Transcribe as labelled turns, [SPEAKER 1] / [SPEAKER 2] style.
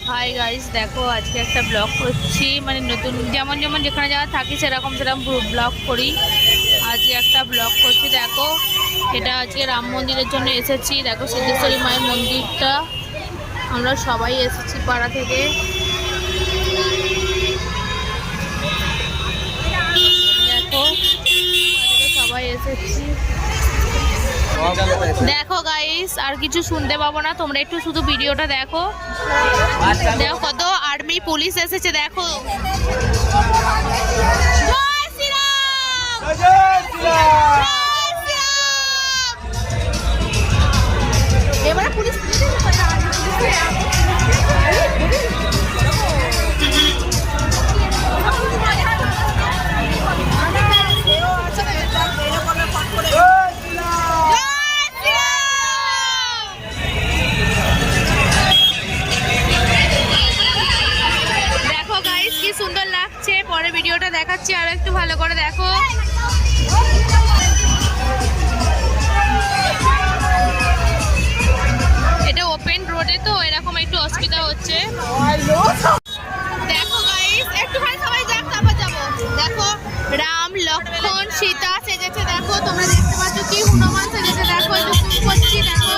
[SPEAKER 1] Hi guys, দেখো আজকে একটা ব্লগ করছি, মানে নতুন যেমন যেমন যেখানে যাওয়া থাকি সেরকম ব্লগ করি। আজকে একটা ব্লগ করছি। দেখো এটা আজকে রাম মন্দিরের জন্য এসেছি। দেখো সিদ্ধেশ্বরী মায়ের মন্দিরটা, আমরা সবাই এসেছি পাড়া থেকে। দেখো সবাই এসেছি। দেখো গাইস, আর কিছু শুনতে পাবো না, তোমরা একটু শুধু ভিডিওটা দেখো। দেখো কত আর্মি পুলিশ এসেছে, দেখো। জয় শ্রীরাম, জয় শ্রীরাম। এবারে পুলিশ সুন্দর লাগছে। পরে ভিডিওটা দেখাচ্ছি আরো একটু ভালো করে দেখো। এটা ওপেন রোডে তো এরকম একটু অসুবিধা হচ্ছে। দেখো গাইস, একটুখানি সবাই যাক, তারপর যাবো। দেখো রাম লক্ষ্মণ সীতা সেজেছে, দেখো তোমরা দেখতে পাচ্ছ কি হনুমান সেজেছে। দেখো একটু জুম করছি, দেখো।